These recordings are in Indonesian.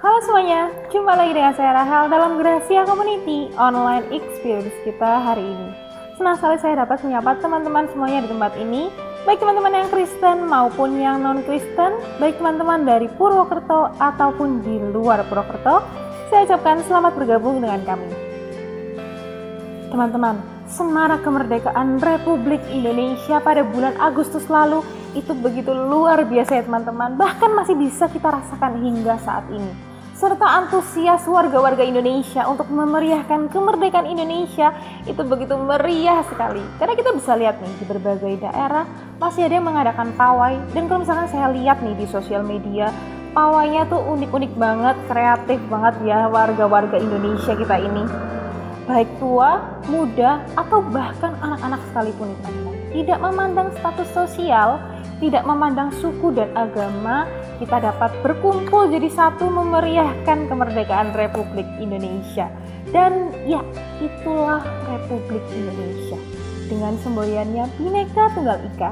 Halo semuanya, jumpa lagi dengan saya Rahel dalam Gracia Community Online Experience kita hari ini. Senang sekali saya dapat menyapa teman-teman semuanya di tempat ini, baik teman-teman yang Kristen maupun yang non-Kristen, baik teman-teman dari Purwokerto ataupun di luar Purwokerto. Saya ucapkan selamat bergabung dengan kami. Teman-teman, semarak kemerdekaan Republik Indonesia pada bulan Agustus lalu itu begitu luar biasa ya teman-teman, bahkan masih bisa kita rasakan hingga saat ini. Serta antusias warga-warga Indonesia untuk memeriahkan kemerdekaan Indonesia itu begitu meriah sekali. Karena kita bisa lihat nih di berbagai daerah masih ada yang mengadakan pawai, dan kalau misalkan saya lihat nih di sosial media, pawainya tuh unik-unik banget, kreatif banget ya warga-warga Indonesia kita ini. Baik tua, muda, atau bahkan anak-anak sekalipun teman-teman. Tidak memandang status sosial, tidak memandang suku dan agama, kita dapat berkumpul jadi satu memeriahkan kemerdekaan Republik Indonesia. Dan ya, itulah Republik Indonesia. Dengan semboyannya Bhinneka Tunggal Ika,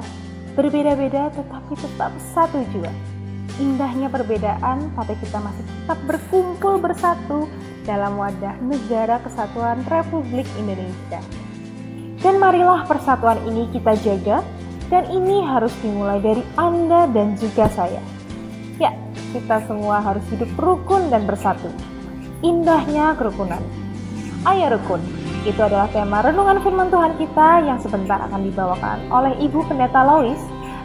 berbeda-beda tetapi tetap satu jua. Indahnya perbedaan, tapi kita masih tetap berkumpul bersatu dalam wadah negara kesatuan Republik Indonesia. Dan marilah persatuan ini kita jaga, dan ini harus dimulai dari Anda dan juga saya. Ya, kita semua harus hidup rukun dan bersatu. Indahnya kerukunan. Ayo rukun, itu adalah tema renungan firman Tuhan kita yang sebentar akan dibawakan oleh Ibu Pendeta Lois.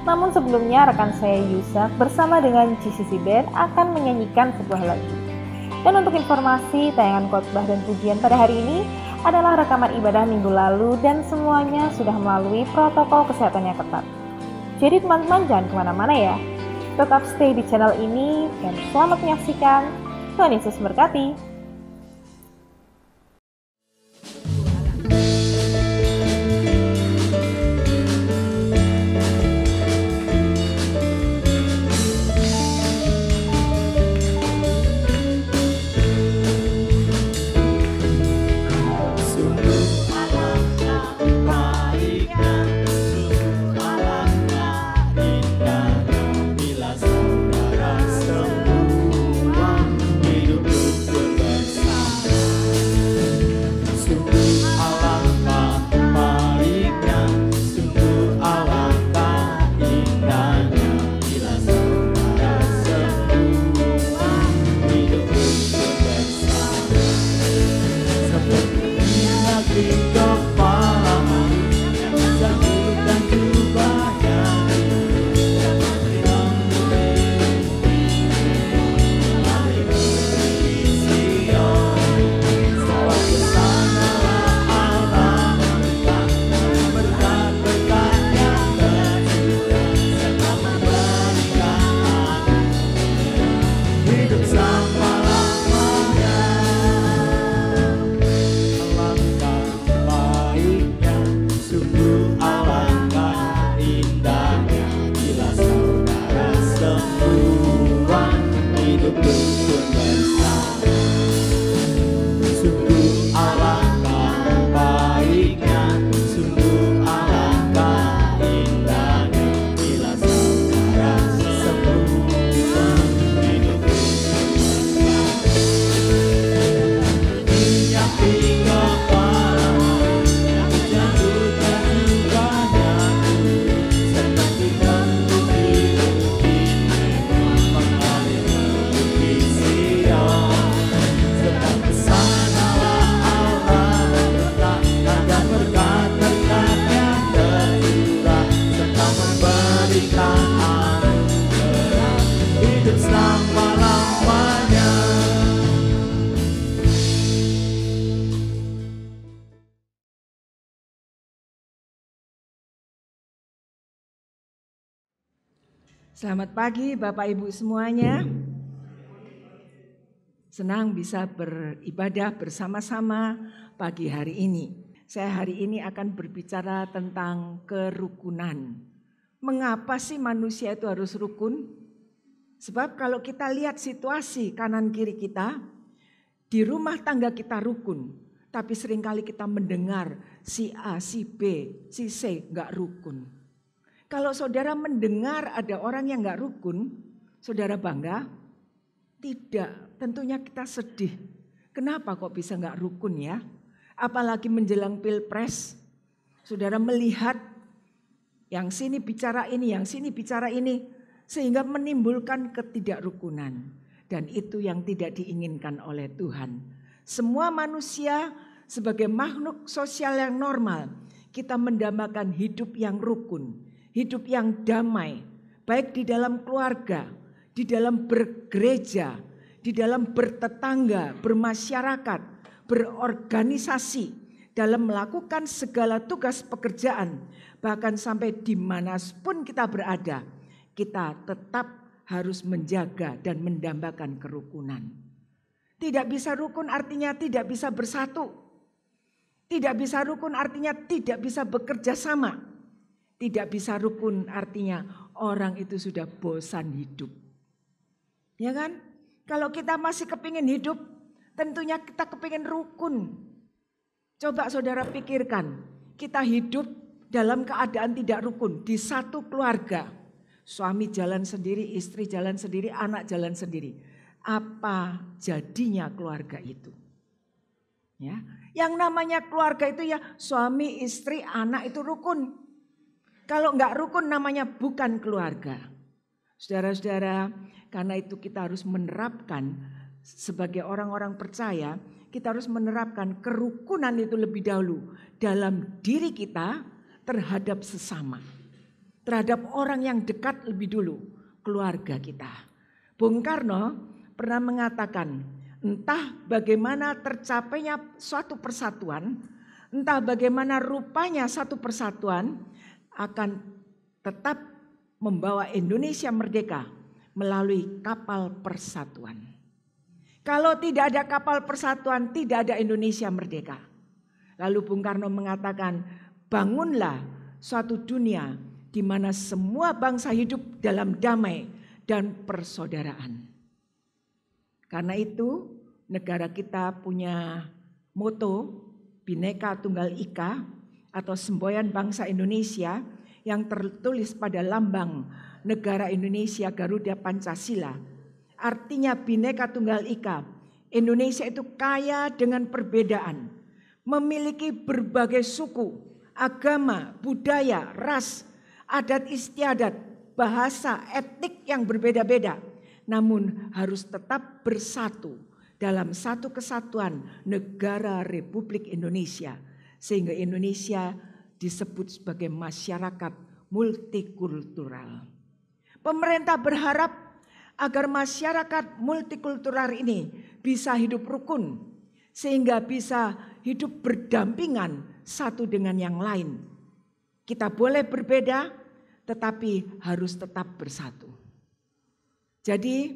Namun sebelumnya rekan saya Yusak bersama dengan GCC Band akan menyanyikan sebuah lagu. Dan untuk informasi tayangan khotbah dan pujian pada hari ini adalah rekaman ibadah minggu lalu dan semuanya sudah melalui protokol kesehatan yang ketat. Jadi teman-teman jangan kemana-mana ya. Tetap stay di channel ini dan selamat menyaksikan. Tuhan Yesus berkati. Selamat pagi Bapak Ibu semuanya. Senang bisa beribadah bersama-sama pagi hari ini. Saya hari ini akan berbicara tentang kerukunan. Mengapa sih manusia itu harus rukun? Sebab kalau kita lihat situasi kanan kiri kita, di rumah tangga kita rukun, tapi seringkali kita mendengar si A, si B, si C enggak rukun. Kalau saudara mendengar ada orang yang enggak rukun, saudara bangga? tidak, tentunya kita sedih. Kenapa kok bisa nggak rukun ya? Apalagi menjelang Pilpres, saudara melihat yang sini bicara ini, yang sini bicara ini, sehingga menimbulkan ketidakrukunan. Dan itu yang tidak diinginkan oleh Tuhan. Semua manusia sebagai makhluk sosial yang normal, kita mendambakan hidup yang rukun, hidup yang damai, baik di dalam keluarga, di dalam bergereja, di dalam bertetangga, bermasyarakat, berorganisasi, dalam melakukan segala tugas pekerjaan, bahkan sampai dimanapun kita berada, kita tetap harus menjaga dan mendambakan kerukunan. Tidak bisa rukun artinya tidak bisa bersatu. Tidak bisa rukun artinya tidak bisa bekerja sama. Tidak bisa rukun artinya orang itu sudah bosan hidup. Ya kan? Kalau kita masih kepingin hidup, tentunya kita kepingin rukun. Coba saudara pikirkan, kita hidup dalam keadaan tidak rukun di satu keluarga. Suami jalan sendiri, istri jalan sendiri, anak jalan sendiri. Apa jadinya keluarga itu? Ya, yang namanya keluarga itu ya suami, istri, anak itu rukun. Kalau enggak rukun namanya bukan keluarga. Saudara-saudara, karena itu kita harus menerapkan sebagai orang-orang percaya, kita harus menerapkan kerukunan itu lebih dahulu dalam diri kita terhadap sesama. Terhadap orang yang dekat lebih dulu, keluarga kita. Bung Karno pernah mengatakan, entah bagaimana tercapainya suatu persatuan, entah bagaimana rupanya satu persatuan akan tetap membawa Indonesia merdeka melalui kapal persatuan. Kalau tidak ada kapal persatuan, tidak ada Indonesia merdeka. Lalu Bung Karno mengatakan, bangunlah suatu dunia di mana semua bangsa hidup dalam damai dan persaudaraan. Karena itu negara kita punya moto Bhinneka Tunggal Ika atau semboyan bangsa Indonesia yang tertulis pada lambang negara Indonesia Garuda Pancasila. Artinya Bhinneka Tunggal Ika, Indonesia itu kaya dengan perbedaan, memiliki berbagai suku, agama, budaya, ras, adat istiadat, bahasa, etnik yang berbeda-beda. Namun harus tetap bersatu dalam satu kesatuan negara Republik Indonesia. Sehingga Indonesia disebut sebagai masyarakat multikultural. Pemerintah berharap agar masyarakat multikultural ini bisa hidup rukun, sehingga bisa hidup berdampingan satu dengan yang lain. Kita boleh berbeda, tetapi harus tetap bersatu. Jadi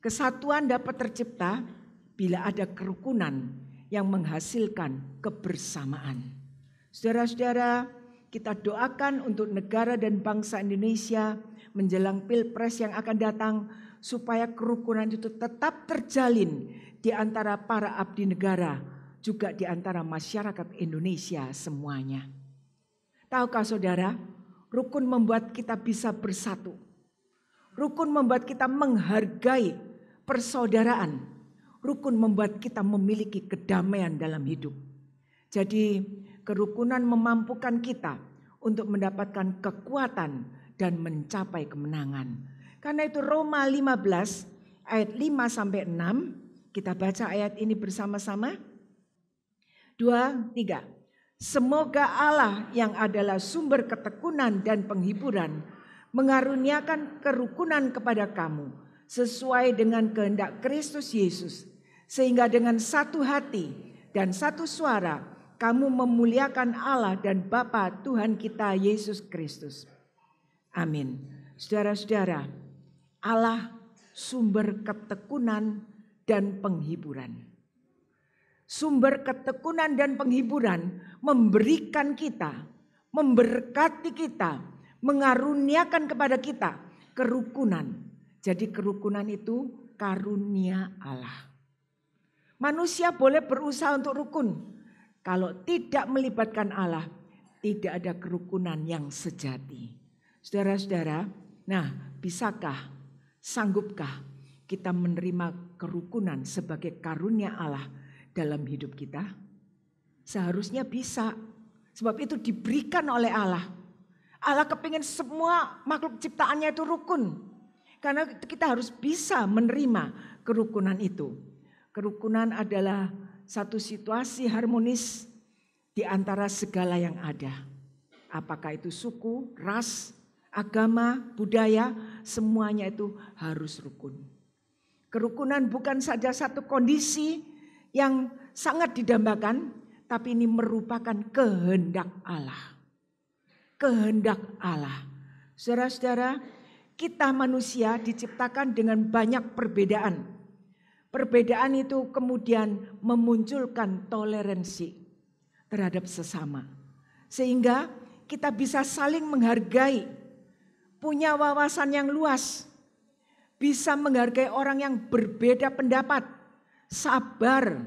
kesatuan dapat tercipta bila ada kerukunan yang menghasilkan kebersamaan. Saudara-saudara, kita doakan untuk negara dan bangsa Indonesia menjelang Pilpres yang akan datang, supaya kerukunan itu tetap terjalin di antara para abdi negara, juga di antara masyarakat Indonesia semuanya. Tahukah saudara, rukun membuat kita bisa bersatu. Rukun membuat kita menghargai persaudaraan. Rukun membuat kita memiliki kedamaian dalam hidup. Jadi kerukunan memampukan kita untuk mendapatkan kekuatan dan mencapai kemenangan. Karena itu Roma 15 ayat 5-6, kita baca ayat ini bersama-sama. 2, 3. Semoga Allah yang adalah sumber ketekunan dan penghiburan mengaruniakan kerukunan kepada kamu sesuai dengan kehendak Kristus Yesus, sehingga dengan satu hati dan satu suara kamu memuliakan Allah dan Bapa Tuhan kita Yesus Kristus. Amin. Saudara-saudara, Allah sumber ketekunan dan penghiburan. Sumber ketekunan dan penghiburan memberikan kita, memberkati kita, mengaruniakan kepada kita kerukunan. Jadi kerukunan itu karunia Allah. Manusia boleh berusaha untuk rukun. Kalau tidak melibatkan Allah, tidak ada kerukunan yang sejati. Saudara-saudara, nah bisakah, sanggupkah kita menerima kerukunan sebagai karunia Allah dalam hidup kita? Seharusnya bisa. Sebab itu diberikan oleh Allah. Allah kepingin semua makhluk ciptaannya itu rukun. Karena kita harus bisa menerima kerukunan itu. Kerukunan adalah satu situasi harmonis di antara segala yang ada. Apakah itu suku, ras, agama, budaya, semuanya itu harus rukun. Kerukunan bukan saja satu kondisi yang sangat didambakan, tapi ini merupakan kehendak Allah. Kehendak Allah. Saudara-saudara, kita manusia diciptakan dengan banyak perbedaan. Perbedaan itu kemudian memunculkan toleransi terhadap sesama. Sehingga kita bisa saling menghargai, punya wawasan yang luas, bisa menghargai orang yang berbeda pendapat, sabar,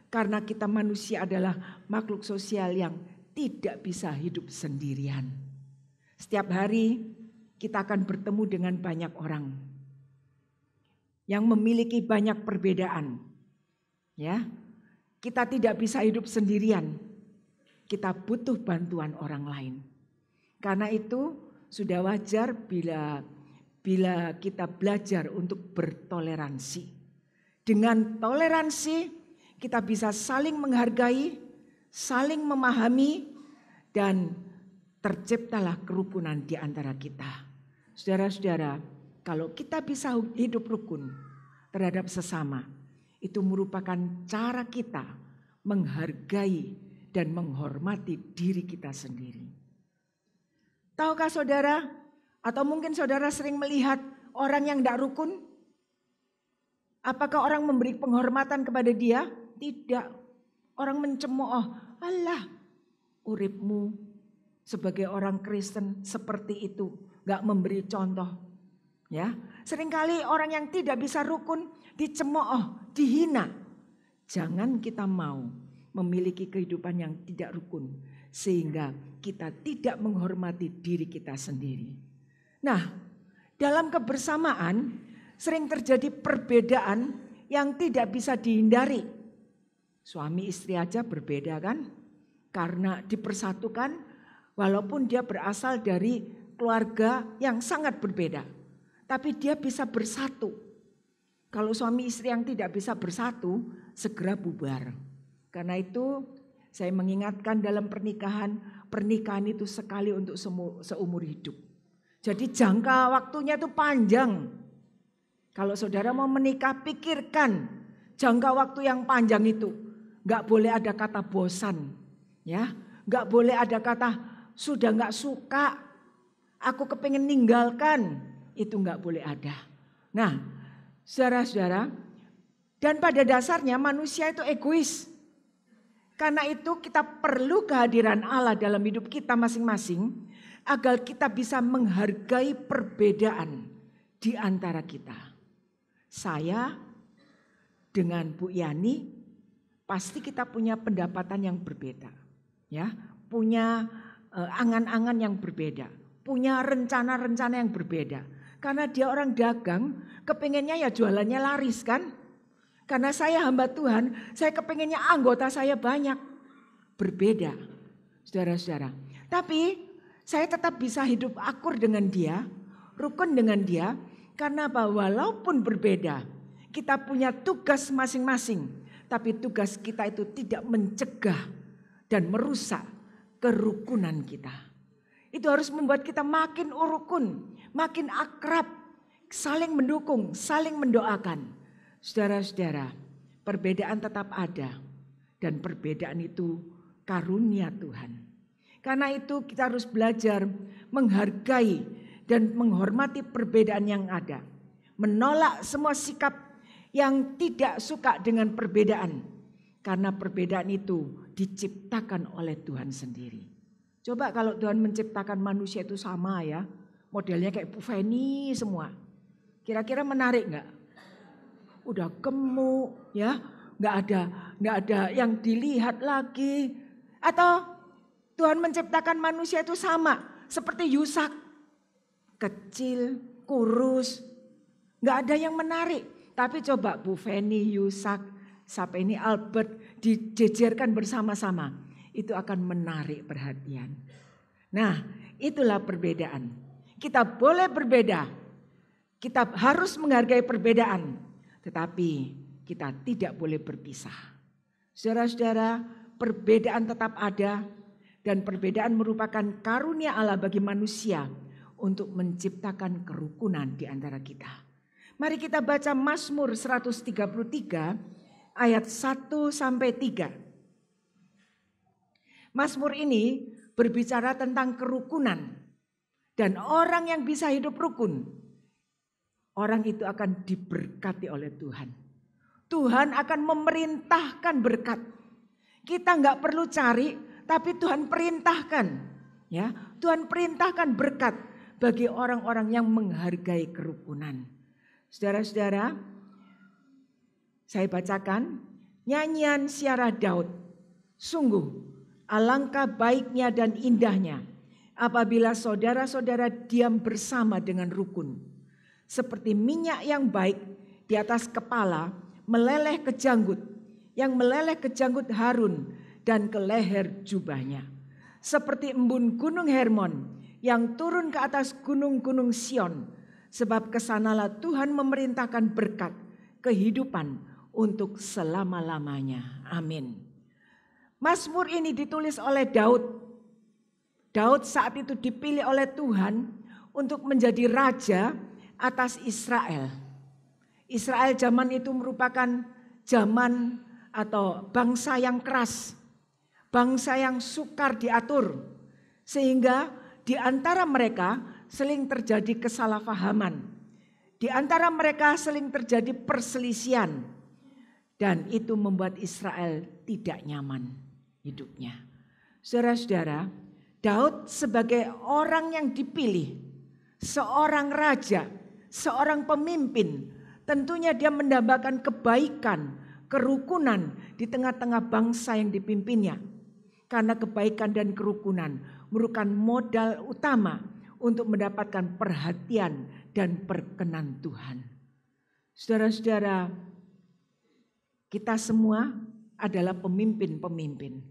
karena kita manusia adalah makhluk sosial yang tidak bisa hidup sendirian. Setiap hari kita akan bertemu dengan banyak orang yang memiliki banyak perbedaan. Ya, kita tidak bisa hidup sendirian. Kita butuh bantuan orang lain. Karena itu sudah wajar bila kita belajar untuk bertoleransi. Dengan toleransi kita bisa saling menghargai, saling memahami, dan terciptalah kerukunan di antara kita. Saudara-saudara, kalau kita bisa hidup rukun terhadap sesama, itu merupakan cara kita menghargai dan menghormati diri kita sendiri. Tahukah saudara, atau mungkin saudara sering melihat orang yang tidak rukun? Apakah orang memberi penghormatan kepada dia? Tidak. Orang mencemooh, Allah, uripmu sebagai orang Kristen seperti itu, gak memberi contoh. Ya, seringkali orang yang tidak bisa rukun dicemooh, dihina. Jangan kita mau memiliki kehidupan yang tidak rukun sehingga kita tidak menghormati diri kita sendiri. Nah, dalam kebersamaan sering terjadi perbedaan yang tidak bisa dihindari. Suami istri aja berbeda kan? Karena dipersatukan walaupun dia berasal dari keluarga yang sangat berbeda. Tapi dia bisa bersatu. Kalau suami istri yang tidak bisa bersatu, segera bubar. Karena itu saya mengingatkan dalam pernikahan itu sekali untuk seumur hidup. Jadi jangka waktunya itu panjang. Kalau saudara mau menikah, pikirkan jangka waktu yang panjang itu. Gak boleh ada kata bosan. Ya, gak boleh ada kata sudah gak suka, aku kepengen ninggalkan. Itu enggak boleh ada. Nah, saudara-saudara, dan pada dasarnya manusia itu egois. Karena itu kita perlu kehadiran Allah dalam hidup kita masing-masing agar kita bisa menghargai perbedaan di antara kita. Saya dengan Bu Yani pasti kita punya pendapatan yang berbeda. Ya, punya angan-angan yang berbeda, punya rencana-rencana yang berbeda. Karena dia orang dagang, kepengennya ya jualannya laris kan. Karena saya hamba Tuhan, saya kepengennya anggota saya banyak. Berbeda, saudara-saudara. Tapi saya tetap bisa hidup akur dengan dia, rukun dengan dia. Karena apa? Walaupun berbeda, kita punya tugas masing-masing. Tapi tugas kita itu tidak mencegah dan merusak kerukunan kita. Itu harus membuat kita makin rukun, makin akrab, saling mendukung, saling mendoakan. Saudara-saudara, perbedaan tetap ada dan perbedaan itu karunia Tuhan. Karena itu kita harus belajar menghargai dan menghormati perbedaan yang ada. Menolak semua sikap yang tidak suka dengan perbedaan. Karena perbedaan itu diciptakan oleh Tuhan sendiri. Coba kalau Tuhan menciptakan manusia itu sama ya, modelnya kayak Bu Feni semua. Kira-kira menarik enggak? Udah gemuk ya, enggak ada yang dilihat lagi. Atau Tuhan menciptakan manusia itu sama seperti Yusak. Kecil, kurus, enggak ada yang menarik. Tapi coba Bu Feni, Yusak, sampai ini Albert dijejerkan bersama-sama. Itu akan menarik perhatian. Nah, itulah perbedaan. Kita boleh berbeda. Kita harus menghargai perbedaan. Tetapi kita tidak boleh berpisah. Saudara-saudara, perbedaan tetap ada. Dan perbedaan merupakan karunia Allah bagi manusia untuk menciptakan kerukunan di antara kita. Mari kita baca Mazmur 133 ayat 1-3. Mazmur ini berbicara tentang kerukunan. Dan orang yang bisa hidup rukun, orang itu akan diberkati oleh Tuhan. Tuhan akan memerintahkan berkat. Kita nggak perlu cari, tapi Tuhan perintahkan. Ya, Tuhan perintahkan berkat bagi orang-orang yang menghargai kerukunan. Saudara-saudara, saya bacakan nyanyian Syarah Daud. Sungguh alangkah baiknya dan indahnya apabila saudara-saudara diam bersama dengan rukun. Seperti minyak yang baik di atas kepala meleleh ke janggut, yang meleleh ke janggut Harun dan ke leher jubahnya. Seperti embun gunung Hermon yang turun ke atas gunung-gunung Sion. Sebab kesanalah Tuhan memerintahkan berkat, kehidupan untuk selama-lamanya. Amin. Mazmur ini ditulis oleh Daud. Daud saat itu dipilih oleh Tuhan untuk menjadi raja atas Israel. Israel zaman itu merupakan zaman atau bangsa yang keras. Bangsa yang sukar diatur. Sehingga di antara mereka seling terjadi kesalahpahaman. Di antara mereka seling terjadi perselisihan. Dan itu membuat Israel tidak nyaman hidupnya. Saudara-saudara, Daud sebagai orang yang dipilih, seorang raja, seorang pemimpin, tentunya dia mendambakan kebaikan, kerukunan di tengah-tengah bangsa yang dipimpinnya. Karena kebaikan dan kerukunan merupakan modal utama untuk mendapatkan perhatian dan perkenan Tuhan. Saudara-saudara, kita semua adalah pemimpin-pemimpin.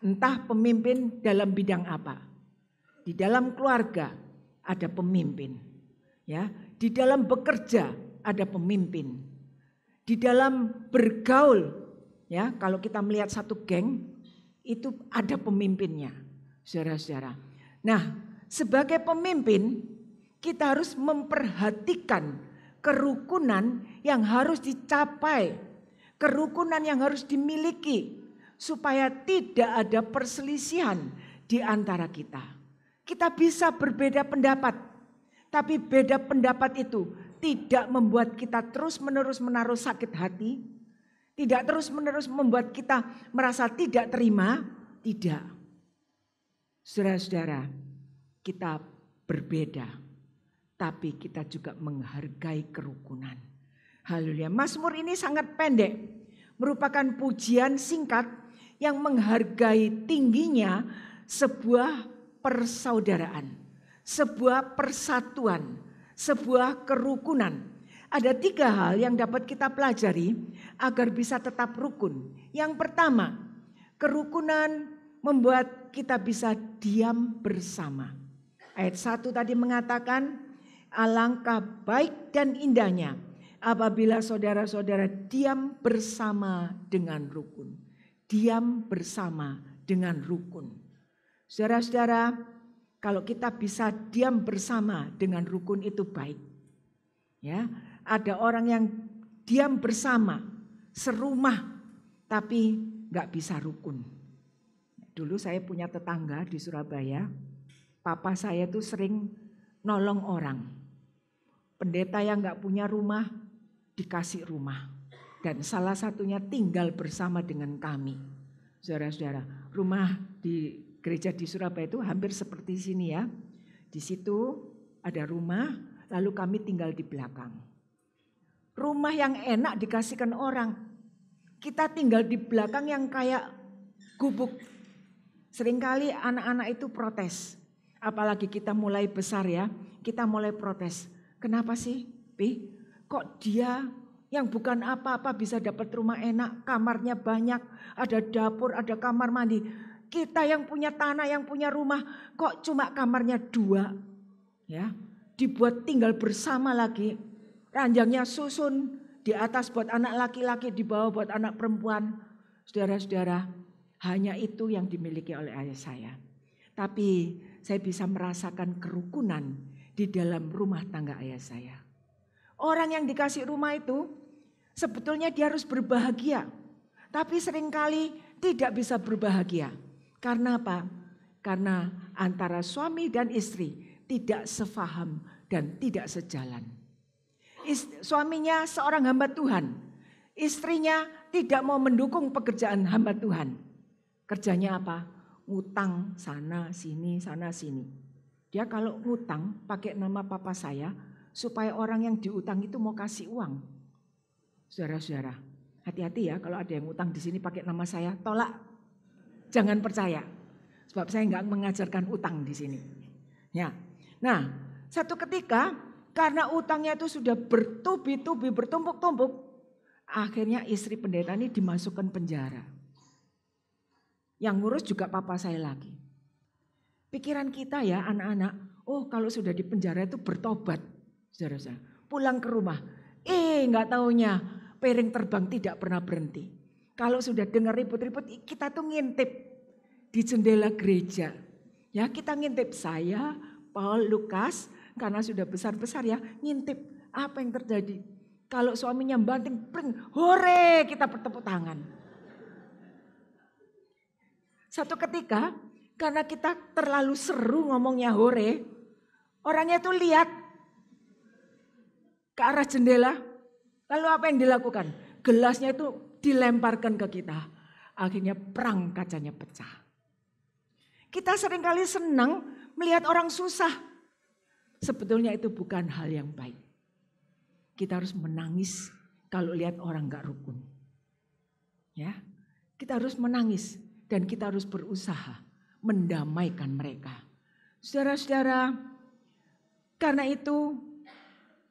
Entah pemimpin dalam bidang apa. Di dalam keluarga ada pemimpin. Ya, di dalam bekerja ada pemimpin. Di dalam bergaul, ya, kalau kita melihat satu geng itu ada pemimpinnya. Saudara-saudara. Nah, sebagai pemimpin kita harus memperhatikan kerukunan yang harus dicapai. Kerukunan yang harus dimiliki supaya tidak ada perselisihan di antara kita. Kita bisa berbeda pendapat, tapi beda pendapat itu tidak membuat kita terus-menerus menaruh sakit hati, tidak terus-menerus membuat kita merasa tidak terima, tidak. Saudara-saudara, kita berbeda, tapi kita juga menghargai kerukunan. Haleluya. Mazmur ini sangat pendek, merupakan pujian singkat yang menghargai tingginya sebuah persaudaraan, sebuah persatuan, sebuah kerukunan. Ada 3 hal yang dapat kita pelajari agar bisa tetap rukun. Yang pertama, kerukunan membuat kita bisa diam bersama. Ayat 1 tadi mengatakan, alangkah baik dan indahnya apabila saudara-saudara diam bersama dengan rukun. Diam bersama dengan rukun. Saudara-saudara, kalau kita bisa diam bersama dengan rukun itu baik. Ya, ada orang yang diam bersama, serumah, tapi nggak bisa rukun. Dulu saya punya tetangga di Surabaya, papa saya tuh sering nolong orang. Pendeta yang nggak punya rumah, dikasih rumah. Dan salah satunya tinggal bersama dengan kami. Saudara-saudara, rumah di gereja di Surabaya itu hampir seperti sini ya. Di situ ada rumah, lalu kami tinggal di belakang. Rumah yang enak dikasihkan orang. Kita tinggal di belakang yang kayak gubuk. Seringkali anak-anak itu protes. Apalagi kita mulai besar ya, kita mulai protes. Kenapa sih, Pi? Kok dia yang bukan apa-apa bisa dapat rumah enak, kamarnya banyak, ada dapur, ada kamar mandi. Kita yang punya tanah, yang punya rumah, kok cuma kamarnya 2, ya, dibuat tinggal bersama lagi, ranjangnya susun, di atas buat anak laki-laki, di bawah buat anak perempuan. Saudara-saudara, hanya itu yang dimiliki oleh ayah saya. Tapi saya bisa merasakan kerukunan di dalam rumah tangga ayah saya. Orang yang dikasih rumah itu sebetulnya dia harus berbahagia. Tapi seringkali tidak bisa berbahagia. Karena apa? Karena antara suami dan istri tidak sefaham dan tidak sejalan. Suaminya seorang hamba Tuhan. Istrinya tidak mau mendukung pekerjaan hamba Tuhan. Kerjanya apa? Ngutang sana sini, sana sini. Dia kalau ngutang pakai nama papa saya supaya orang yang diutang itu mau kasih uang. Saudara-saudara, hati-hati ya kalau ada yang ngutang di sini pakai nama saya, tolak. Jangan percaya. Sebab saya enggak mengajarkan utang di sini. Ya. Nah, satu ketika karena utangnya itu sudah bertubi-tubi, bertumpuk-tumpuk, akhirnya istri pendeta ini dimasukkan penjara. Yang ngurus juga papa saya lagi. Pikiran kita ya anak-anak, oh kalau sudah di penjara itu bertobat. Saudara-saudara, pulang ke rumah, enggak taunya piring terbang tidak pernah berhenti. Kalau sudah dengar ribut-ribut, kita tuh ngintip di jendela gereja. Ya kita ngintip, saya, Paul, Lukas, karena sudah besar-besar ya, ngintip apa yang terjadi. Kalau suaminya banting, pring, hore, kita bertepuk tangan. Satu ketika, karena kita terlalu seru ngomongnya hore, orangnya tuh lihat ke arah jendela, lalu apa yang dilakukan? Gelasnya itu dilemparkan ke kita. Akhirnya perang kacanya pecah. Kita seringkali senang melihat orang susah. Sebetulnya itu bukan hal yang baik. Kita harus menangis kalau lihat orang gak rukun. Ya, kita harus menangis dan kita harus berusaha mendamaikan mereka. Saudara-saudara, karena itu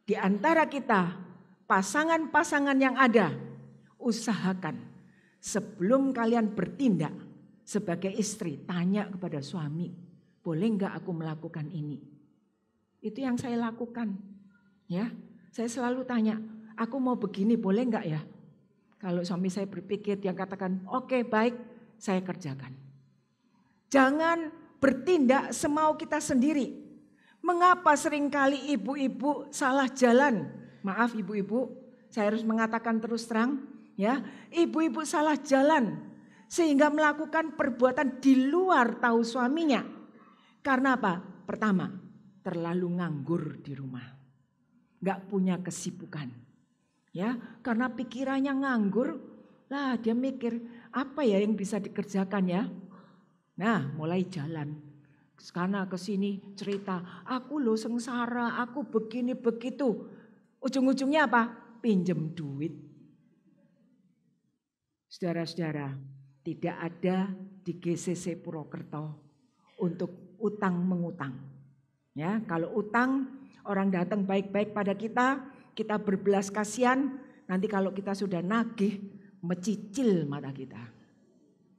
di antara kita, pasangan-pasangan yang ada, usahakan sebelum kalian bertindak sebagai istri, tanya kepada suami, boleh enggak aku melakukan ini? Itu yang saya lakukan. Ya, saya selalu tanya, aku mau begini boleh enggak ya? Kalau suami saya berpikir, dia katakan, oke, baik, saya kerjakan. Jangan bertindak semau kita sendiri. Mengapa seringkali ibu-ibu salah jalan? Maaf ibu-ibu, saya harus mengatakan terus terang, ya, ibu-ibu salah jalan sehingga melakukan perbuatan di luar tahu suaminya. Karena apa? Pertama, terlalu nganggur di rumah. Gak punya kesibukan. Ya, karena pikirannya nganggur, lah dia mikir apa ya yang bisa dikerjakan ya. Nah, mulai jalan. Karena kesini cerita, aku loh sengsara, aku begini begitu. Ujung-ujungnya apa? Pinjem duit. Saudara-saudara, tidak ada di GCC Purwokerto untuk utang mengutang. Ya, kalau utang orang datang baik-baik pada kita berbelas kasihan, nanti kalau kita sudah nagih mecicil mata kita.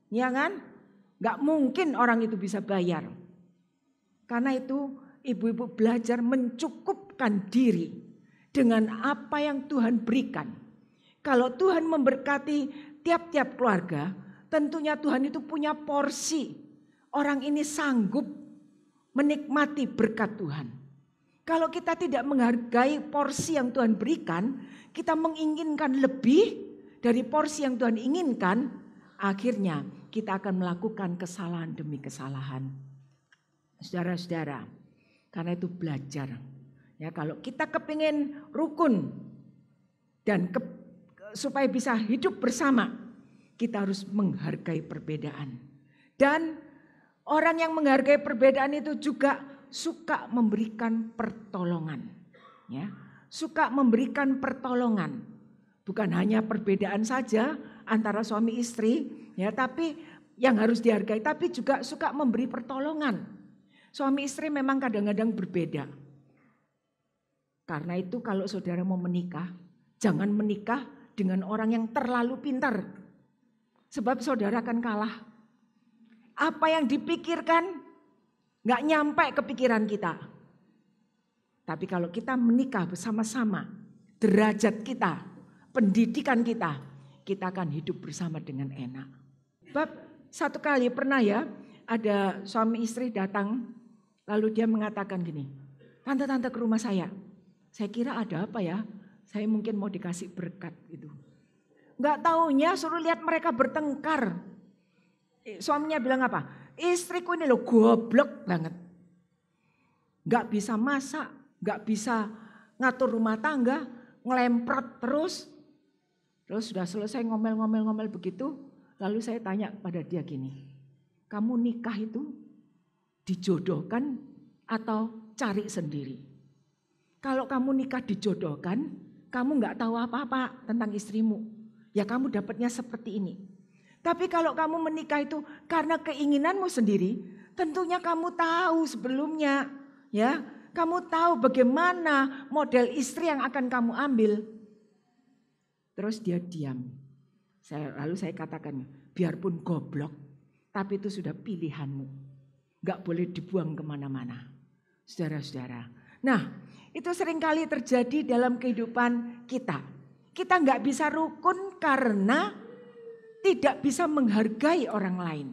Ya kan? Gak mungkin orang itu bisa bayar. Karena itu ibu-ibu belajar mencukupkan diri dengan apa yang Tuhan berikan. Kalau Tuhan memberkati tiap-tiap keluarga, tentunya Tuhan itu punya porsi. Orang ini sanggup menikmati berkat Tuhan. Kalau kita tidak menghargai porsi yang Tuhan berikan, kita menginginkan lebih dari porsi yang Tuhan inginkan, akhirnya kita akan melakukan kesalahan demi kesalahan. Saudara-saudara, karena itu belajar. Ya, kalau kita kepingin rukun dan supaya bisa hidup bersama, kita harus menghargai perbedaan. Dan orang yang menghargai perbedaan itu juga suka memberikan pertolongan. Ya, suka memberikan pertolongan. Bukan hanya perbedaan saja antara suami istri, ya, tapi yang harus dihargai, tapi juga suka memberi pertolongan. Suami istri memang kadang-kadang berbeda. Karena itu kalau saudara mau menikah, Jangan menikah dengan orang yang terlalu pintar. Sebab saudara akan kalah. Apa yang dipikirkan gak nyampe ke pikiran kita. Tapi kalau kita menikah bersama-sama, derajat kita, pendidikan kita akan hidup bersama dengan enak. Sebab satu kali pernah ya, ada suami istri datang, lalu dia mengatakan gini, tante-tante ke rumah saya kira ada apa ya, saya mungkin mau dikasih berkat gitu. Gak taunya suruh lihat mereka bertengkar. Suaminya bilang apa? Istriku ini loh goblok banget. Gak bisa masak, gak bisa ngatur rumah tangga, ngelempret terus. Terus sudah selesai ngomel-ngomel begitu, lalu saya tanya pada dia gini, kamu nikah itu dijodohkan atau cari sendiri? Kalau kamu nikah dijodohkan, kamu gak tahu apa-apa tentang istrimu. Ya kamu dapatnya seperti ini. Tapi kalau kamu menikah itu karena keinginanmu sendiri, tentunya kamu tahu sebelumnya, ya, kamu tahu bagaimana model istri yang akan kamu ambil. Terus dia diam. Lalu saya katakan, biarpun goblok, tapi itu sudah pilihanmu. Gak boleh dibuang kemana-mana. Saudara-saudara. Nah, itu seringkali terjadi dalam kehidupan kita. Kita nggak bisa rukun karena tidak bisa menghargai orang lain,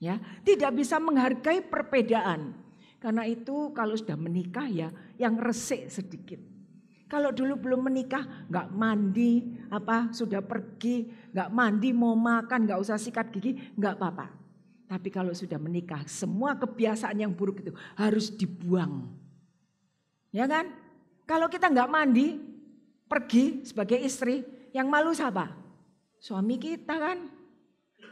ya, tidak bisa menghargai perbedaan. Karena itu kalau sudah menikah ya, yang resik sedikit. Kalau dulu belum menikah, nggak mandi, sudah pergi, nggak mandi mau makan, nggak usah sikat gigi, nggak apa-apa. Tapi kalau sudah menikah, semua kebiasaan yang buruk itu harus dibuang, ya kan? Kalau kita nggak mandi, pergi sebagai istri, yang malu siapa? Suami kita kan.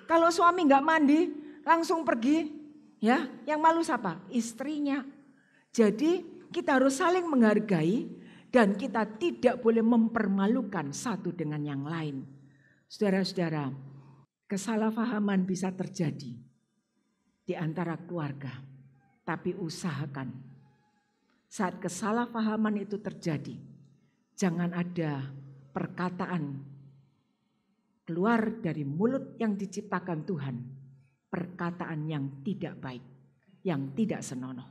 Kalau suami nggak mandi, langsung pergi, ya, yang malu siapa? Istrinya. Jadi kita harus saling menghargai dan kita tidak boleh mempermalukan satu dengan yang lain. Saudara-saudara, kesalahpahaman bisa terjadi di antara keluarga, tapi usahakan saat kesalahpahaman itu terjadi, jangan ada perkataan keluar dari mulut yang diciptakan Tuhan, perkataan yang tidak baik, yang tidak senonoh.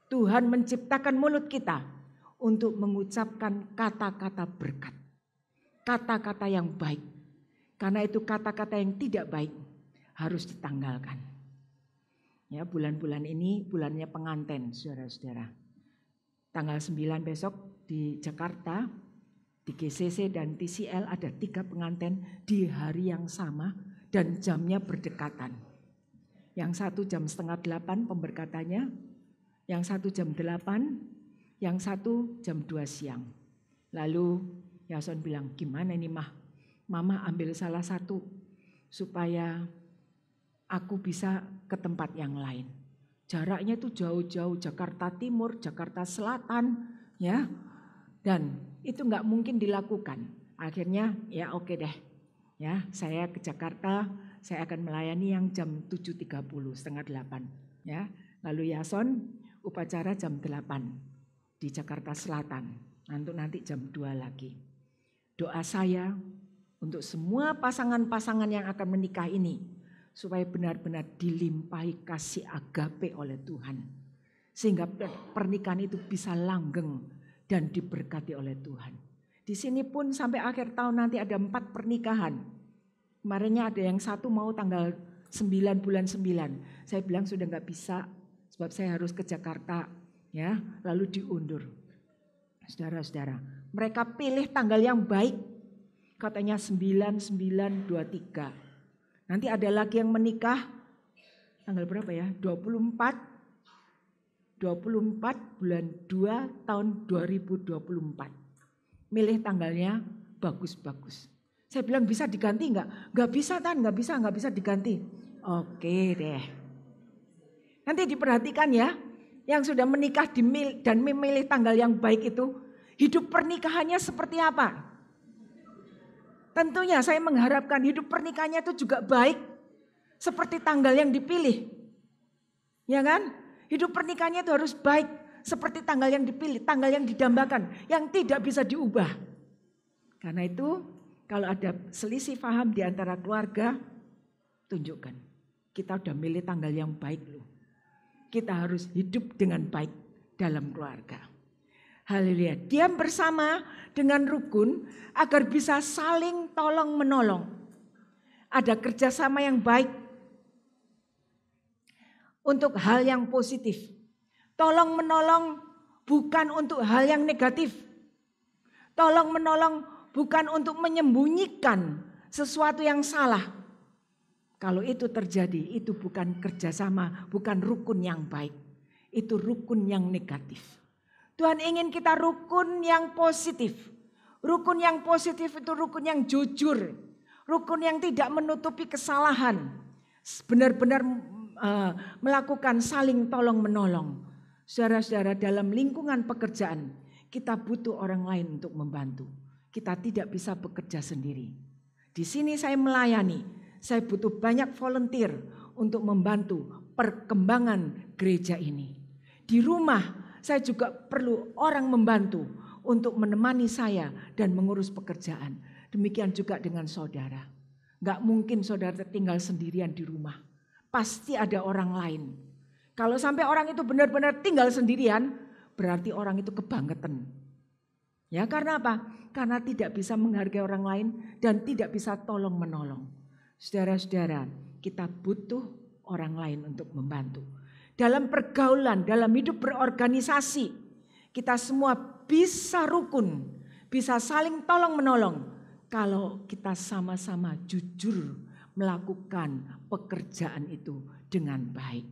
Tuhan menciptakan mulut kita untuk mengucapkan kata-kata berkat, kata-kata yang baik. Karena itu kata-kata yang tidak baik harus ditanggalkan. Ya, bulan-bulan ini bulannya pengantin, saudara-saudara. Tanggal 9 besok di Jakarta, di GCC dan TCL ada 3 pengantin di hari yang sama dan jamnya berdekatan. Yang satu jam 7:30 pemberkatannya, yang satu jam 8, yang satu jam 2 siang. Lalu Yason bilang, gimana ini Mama ambil salah satu supaya aku bisa ke tempat yang lain. Jaraknya itu jauh-jauh, Jakarta Timur, Jakarta Selatan, ya. Dan itu nggak mungkin dilakukan. Akhirnya ya oke deh, ya saya ke Jakarta, saya akan melayani yang jam 7.30, setengah 8, ya. Lalu Yason upacara jam 8 di Jakarta Selatan, nanti jam 2 lagi. Doa saya untuk semua pasangan-pasangan yang akan menikah ini, supaya benar-benar dilimpahi kasih agape oleh Tuhan. Sehingga pernikahan itu bisa langgeng dan diberkati oleh Tuhan. Di sini pun sampai akhir tahun nanti ada 4 pernikahan. Kemarinnya ada yang 1 mau tanggal 9 bulan 9. Saya bilang sudah gak bisa sebab saya harus ke Jakarta, ya, lalu diundur. Saudara-saudara, mereka pilih tanggal yang baik. Katanya 9923. Nanti ada lagi yang menikah tanggal berapa ya? 24 bulan 2 tahun 2024. Milih tanggalnya bagus-bagus. Saya bilang bisa diganti enggak? Enggak bisa Tan, enggak bisa diganti. Oke deh. Nanti diperhatikan ya, yang sudah menikah dan memilih tanggal yang baik itu, hidup pernikahannya seperti apa? Tentunya saya mengharapkan hidup pernikahannya itu juga baik seperti tanggal yang dipilih. Ya kan? Hidup pernikahannya itu harus baik seperti tanggal yang dipilih, tanggal yang didambakan, yang tidak bisa diubah. Karena itu kalau ada selisih paham di antara keluarga, tunjukkan. Kita udah milih tanggal yang baik loh. Kita harus hidup dengan baik dalam keluarga. Haleluya. Diam bersama dengan rukun agar bisa saling tolong menolong. Ada kerjasama yang baik untuk hal yang positif. Tolong menolong bukan untuk hal yang negatif. Tolong menolong bukan untuk menyembunyikan sesuatu yang salah. Kalau itu terjadi, itu bukan kerjasama, bukan rukun yang baik. Itu rukun yang negatif. Tuhan ingin kita rukun yang positif. Rukun yang positif itu rukun yang jujur. Rukun yang tidak menutupi kesalahan. Benar-benar melakukan saling tolong menolong. Saudara-saudara, dalam lingkungan pekerjaan kita butuh orang lain untuk membantu. Kita tidak bisa bekerja sendiri. Di sini saya melayani, saya butuh banyak volunteer untuk membantu perkembangan gereja ini. Di rumah saya juga perlu orang membantu untuk menemani saya dan mengurus pekerjaan. Demikian juga dengan saudara. Gak mungkin saudara tinggal sendirian di rumah. Pasti ada orang lain. Kalau sampai orang itu benar-benar tinggal sendirian, berarti orang itu kebangetan. Ya, karena apa? Karena tidak bisa menghargai orang lain dan tidak bisa tolong menolong. Saudara-saudara, kita butuh orang lain untuk membantu. Dalam pergaulan, dalam hidup berorganisasi, kita semua bisa rukun, bisa saling tolong menolong. Kalau kita sama-sama jujur melakukan pekerjaan itu dengan baik.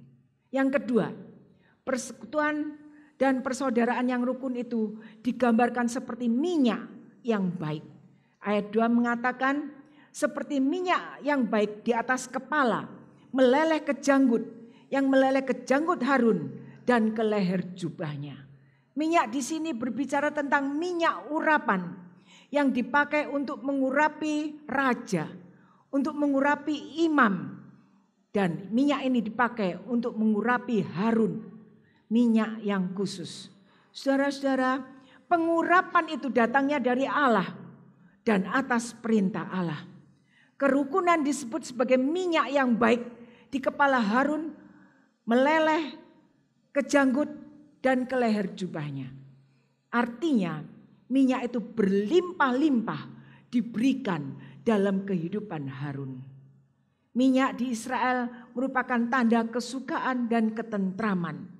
Yang kedua, persekutuan dan persaudaraan yang rukun itu digambarkan seperti minyak yang baik. Ayat 2 mengatakan seperti minyak yang baik di atas kepala, meleleh ke janggut, yang meleleh ke janggut Harun dan ke leher jubahnya. Minyak di sini berbicara tentang minyak urapan yang dipakai untuk mengurapi raja, untuk mengurapi imam. Dan minyak ini dipakai untuk mengurapi Harun, minyak yang khusus. Saudara-saudara, pengurapan itu datangnya dari Allah dan atas perintah Allah. Kerukunan disebut sebagai minyak yang baik di kepala Harun, meleleh ke janggut dan ke leher jubahnya. Artinya minyak itu berlimpah-limpah diberikan dalam kehidupan Harun. Minyak di Israel merupakan tanda kesukaan dan ketentraman.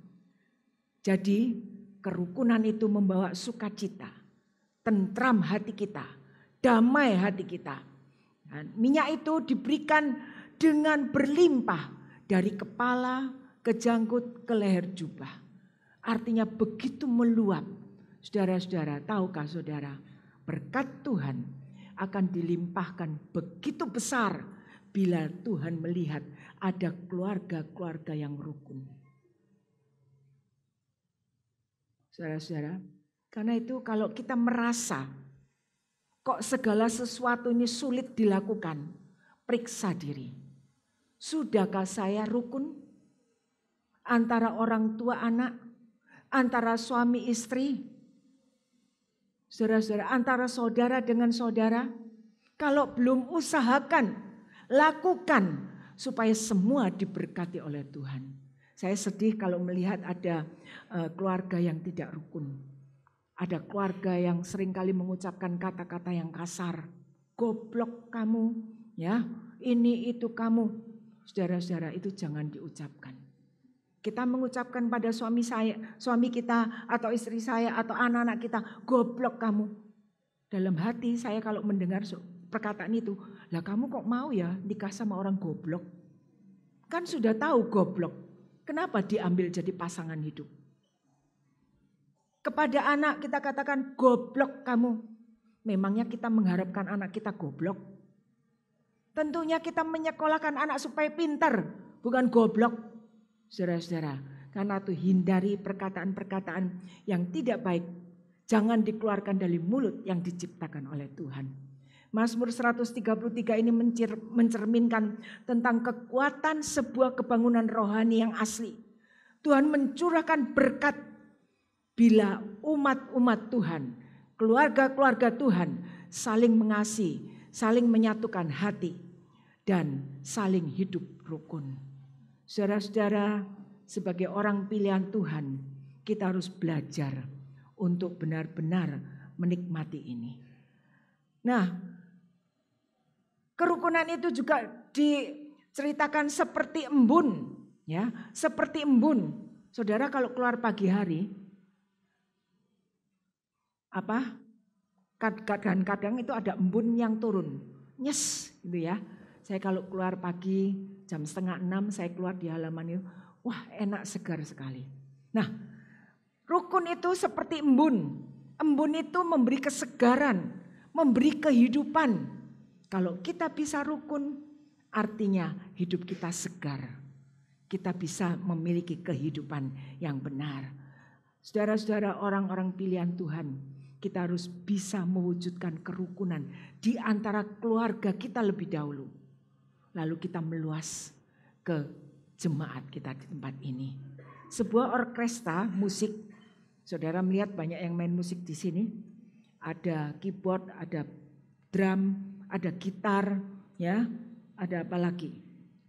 Jadi kerukunan itu membawa sukacita, tentram hati kita, damai hati kita. Dan minyak itu diberikan dengan berlimpah dari kepala ke janggut ke leher jubah. Artinya begitu meluap. Saudara-saudara, tahukah saudara, berkat Tuhan akan dilimpahkan begitu besar bila Tuhan melihat ada keluarga-keluarga yang rukun. Saudara-saudara, karena itu kalau kita merasa kok segala sesuatu ini sulit dilakukan, periksa diri. Sudahkah saya rukun? Antara orang tua anak, antara suami istri, saudara-saudara, antara saudara dengan saudara. Kalau belum, usahakan, lakukan supaya semua diberkati oleh Tuhan. Saya sedih kalau melihat ada keluarga yang tidak rukun. Ada keluarga yang seringkali mengucapkan kata-kata yang kasar. Goblok kamu, ya, ini itu kamu. Saudara-saudara, itu jangan diucapkan. Kita mengucapkan pada suami kita atau istri saya atau anak-anak kita, goblok kamu. Dalam hati saya kalau mendengar perkataan itu, lah kamu kok mau ya nikah sama orang goblok? Kan sudah tahu goblok, kenapa diambil jadi pasangan hidup? Kepada anak kita katakan goblok kamu. Memangnya kita mengharapkan anak kita goblok? Tentunya kita menyekolahkan anak supaya pintar, bukan goblok. Saudara-saudara, karena itu hindari perkataan-perkataan yang tidak baik. Jangan dikeluarkan dari mulut yang diciptakan oleh Tuhan. Mazmur 133 ini mencerminkan tentang kekuatan sebuah kebangunan rohani yang asli. Tuhan mencurahkan berkat bila umat-umat Tuhan, keluarga-keluarga Tuhan saling mengasihi, saling menyatukan hati, dan saling hidup rukun. Saudara-saudara, sebagai orang pilihan Tuhan, kita harus belajar untuk benar-benar menikmati ini. Nah, kerukunan itu juga diceritakan seperti embun, ya, seperti embun. Saudara kalau keluar pagi hari, kadang-kadang itu ada embun yang turun, nyes gitu ya. Saya kalau keluar pagi jam 5:30 saya keluar di halaman itu, wah enak segar sekali. Nah, rukun itu seperti embun. Embun itu memberi kesegaran, memberi kehidupan. Kalau kita bisa rukun, artinya hidup kita segar. Kita bisa memiliki kehidupan yang benar. Saudara-saudara, orang-orang pilihan Tuhan, kita harus bisa mewujudkan kerukunan di antara keluarga kita lebih dahulu. Lalu kita meluas ke jemaat kita di tempat ini. Sebuah orkestra musik, saudara melihat banyak yang main musik di sini. Ada keyboard, ada drum, ada gitar, ya, ada apa lagi?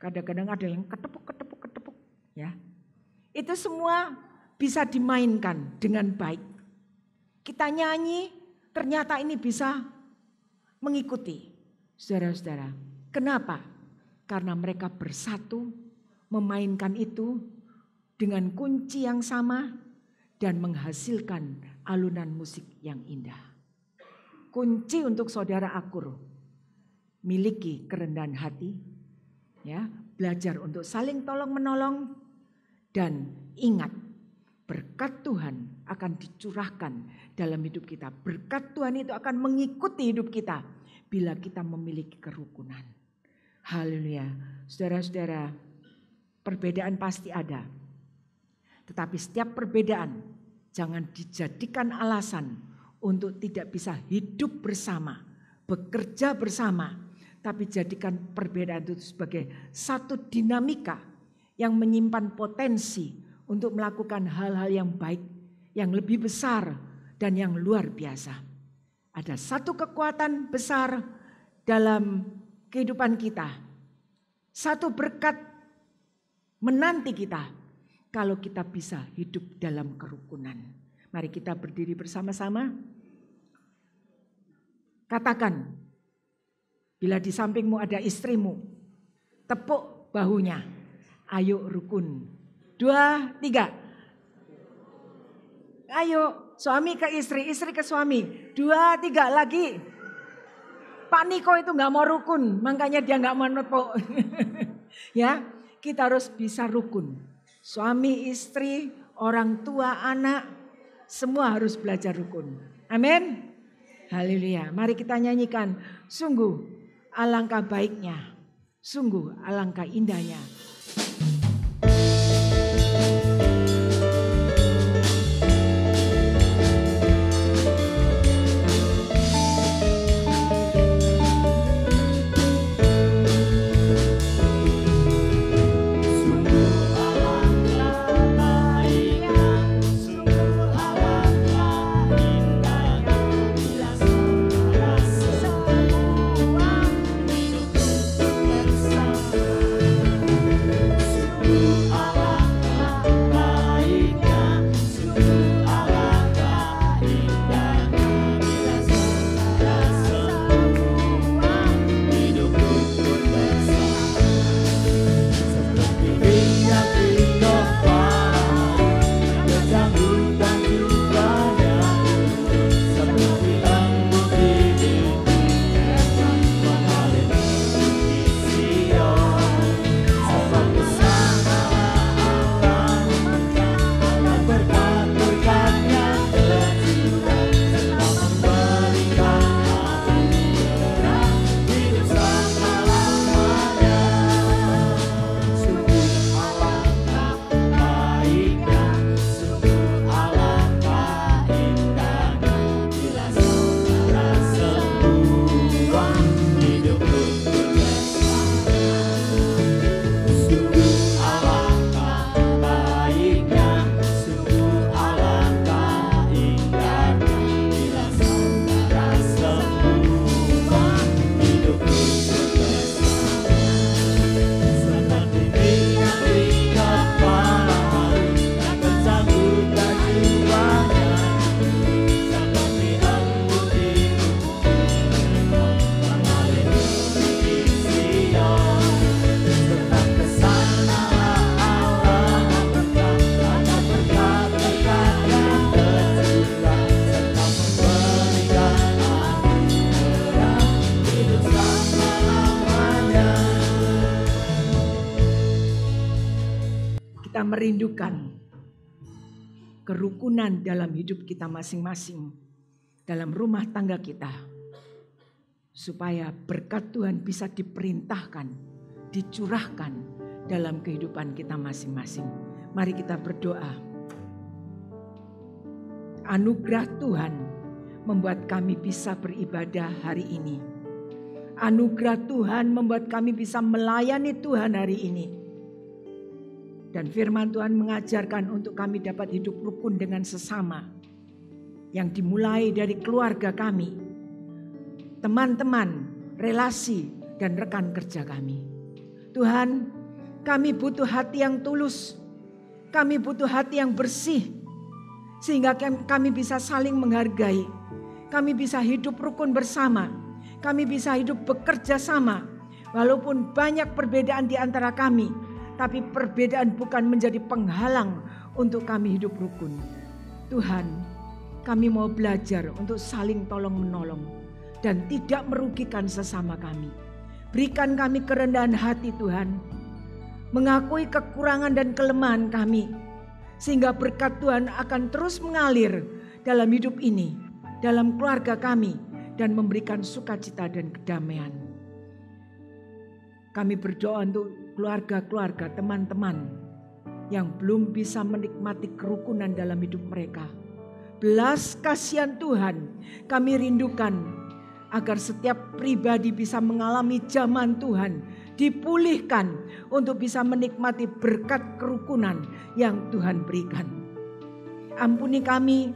Kadang-kadang ada yang ketepuk, ya. Itu semua bisa dimainkan dengan baik. Kita nyanyi, ternyata ini bisa mengikuti, saudara-saudara. Kenapa? Karena mereka bersatu, memainkan itu dengan kunci yang sama dan menghasilkan alunan musik yang indah. Kunci untuk saudara akur, miliki kerendahan hati, ya, belajar untuk saling tolong menolong, dan ingat berkat Tuhan akan dicurahkan dalam hidup kita. Berkat Tuhan itu akan mengikuti hidup kita bila kita memiliki kerukunan. Haleluya. Saudara-saudara, perbedaan pasti ada. Tetapi setiap perbedaan jangan dijadikan alasan untuk tidak bisa hidup bersama, bekerja bersama. Tapi jadikan perbedaan itu sebagai satu dinamika yang menyimpan potensi untuk melakukan hal-hal yang baik, yang lebih besar dan yang luar biasa. Ada satu kekuatan besar dalam kehidupan kita. Satu berkat menanti kita kalau kita bisa hidup dalam kerukunan. Mari kita berdiri bersama-sama. Katakan, bila di sampingmu ada istrimu, tepuk bahunya. Ayo rukun. 2, 3. Ayo suami ke istri, istri ke suami. 2, 3 lagi. Pak Niko itu gak mau rukun, makanya dia gak mau nepuk. Ya, kita harus bisa rukun. Suami, istri, orang tua, anak, semua harus belajar rukun. Amin. Haleluya. Mari kita nyanyikan. Sungguh alangkah baiknya, sungguh alangkah indahnya. merindukan kerukunan dalam hidup kita masing-masing, dalam rumah tangga kita, supaya berkat Tuhan bisa diperintahkan, dicurahkan dalam kehidupan kita masing-masing. Mari kita berdoa. Anugerah Tuhan membuat kami bisa beribadah hari ini. Anugerah Tuhan membuat kami bisa melayani Tuhan hari ini. Dan firman Tuhan mengajarkan untuk kami dapat hidup rukun dengan sesama. Yang dimulai dari keluarga kami, teman-teman, relasi, dan rekan kerja kami. Tuhan, kami butuh hati yang tulus. Kami butuh hati yang bersih. Sehingga kami bisa saling menghargai. Kami bisa hidup rukun bersama. Kami bisa hidup bekerja sama. Walaupun banyak perbedaan di antara kami, tapi perbedaan bukan menjadi penghalang untuk kami hidup rukun. Tuhan, kami mau belajar untuk saling tolong-menolong dan tidak merugikan sesama kami. Berikan kami kerendahan hati Tuhan, mengakui kekurangan dan kelemahan kami, sehingga berkat Tuhan akan terus mengalir dalam hidup ini, dalam keluarga kami, dan memberikan sukacita dan kedamaian. Kami berdoa untuk keluarga-keluarga, teman-teman yang belum bisa menikmati kerukunan dalam hidup mereka. Belas kasihan Tuhan kami rindukan agar setiap pribadi bisa mengalami zaman Tuhan, dipulihkan untuk bisa menikmati berkat kerukunan yang Tuhan berikan. Ampuni kami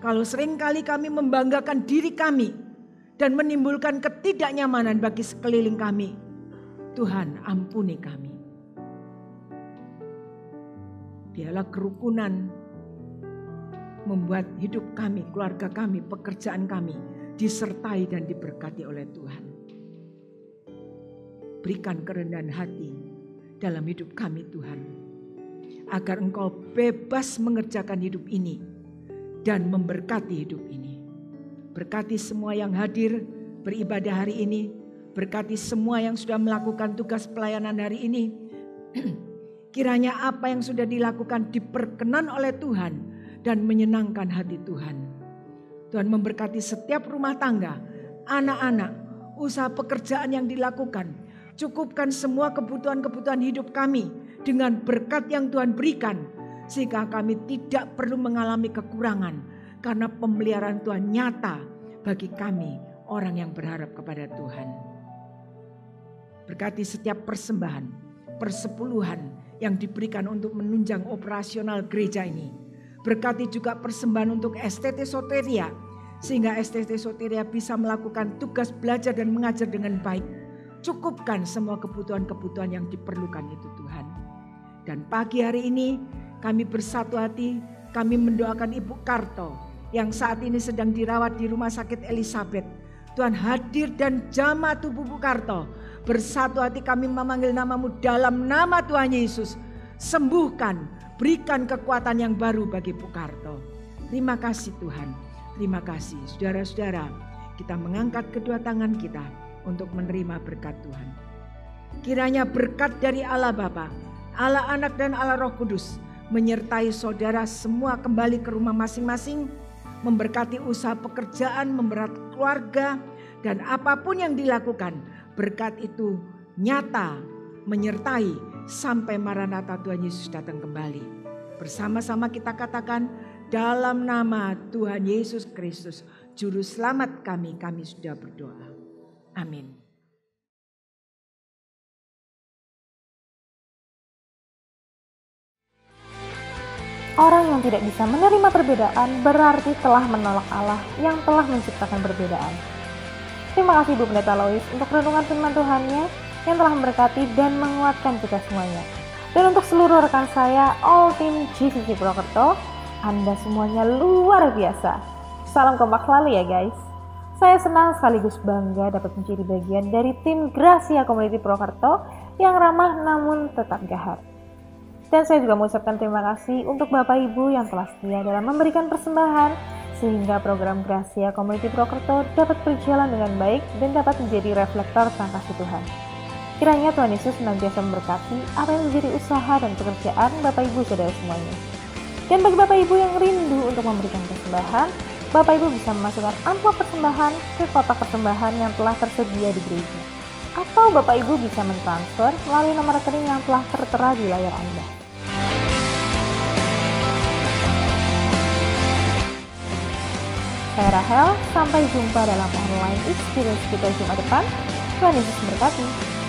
kalau seringkali kami membanggakan diri kami dan menimbulkan ketidaknyamanan bagi sekeliling kami. Tuhan, ampuni kami. Biarlah kerukunan membuat hidup kami, keluarga kami, pekerjaan kami disertai dan diberkati oleh Tuhan. Berikan kerendahan hati dalam hidup kami Tuhan, agar Engkau bebas mengerjakan hidup ini dan memberkati hidup ini. Berkati semua yang hadir beribadah hari ini. Berkati semua yang sudah melakukan tugas pelayanan hari ini. Kiranya apa yang sudah dilakukan diperkenan oleh Tuhan dan menyenangkan hati Tuhan. Tuhan memberkati setiap rumah tangga, anak-anak, usaha pekerjaan yang dilakukan. Cukupkan semua kebutuhan-kebutuhan hidup kami dengan berkat yang Tuhan berikan. Sehingga kami tidak perlu mengalami kekurangan. Karena pemeliharaan Tuhan nyata bagi kami, orang yang berharap kepada Tuhan. Berkati setiap persembahan, persepuluhan yang diberikan untuk menunjang operasional gereja ini. Berkati juga persembahan untuk STT Soteria, sehingga STT Soteria bisa melakukan tugas belajar dan mengajar dengan baik. Cukupkan semua kebutuhan-kebutuhan yang diperlukan itu Tuhan. Dan pagi hari ini kami bersatu hati, kami mendoakan Ibu Karto yang saat ini sedang dirawat di Rumah Sakit Elizabeth. Tuhan hadir dan jamah tubuh Bu Karto. Bersatu hati kami memanggil namamu dalam nama Tuhan Yesus. Sembuhkan, berikan kekuatan yang baru bagi Bu Karto. Terima kasih Tuhan, terima kasih. Saudara-saudara, kita mengangkat kedua tangan kita untuk menerima berkat Tuhan. Kiranya berkat dari Allah Bapa, Allah Anak dan Allah Roh Kudus menyertai saudara semua kembali ke rumah masing-masing, memberkati usaha pekerjaan, memberkati keluarga, dan apapun yang dilakukan, berkat itu nyata menyertai sampai Maranatha Tuhan Yesus datang kembali. Bersama-sama kita katakan, dalam nama Tuhan Yesus Kristus, Juru Selamat kami sudah berdoa. Amin. Orang yang tidak bisa menerima perbedaan berarti telah menolak Allah yang telah menciptakan perbedaan. Terima kasih Bu Pendeta Lois untuk renungan firman Tuhannya yang telah memberkati dan menguatkan kita semuanya. Dan untuk seluruh rekan saya, all team GCC Purwokerto, Anda semuanya luar biasa. Salam kompak selalu ya guys. Saya senang sekaligus bangga dapat menjadi bagian dari tim Gracia Community Purwokerto yang ramah namun tetap gahar. Dan saya juga mengucapkan terima kasih untuk Bapak Ibu yang telah setia dalam memberikan persembahan sehingga program Gracia Community Purwokerto dapat berjalan dengan baik dan dapat menjadi reflektor kasih Tuhan. Kiranya Tuhan Yesus senantiasa memberkati apa yang menjadi usaha dan pekerjaan Bapak Ibu Saudara semuanya. Dan bagi Bapak Ibu yang rindu untuk memberikan persembahan, Bapak Ibu bisa memasukkan amplop persembahan ke kotak persembahan yang telah tersedia di gereja. Atau Bapak Ibu bisa mentransfer melalui nomor rekening yang telah tertera di layar Anda. Saya Rahel, sampai jumpa dalam online experience kita Jumat depan. Tuhan Yesus memberkati.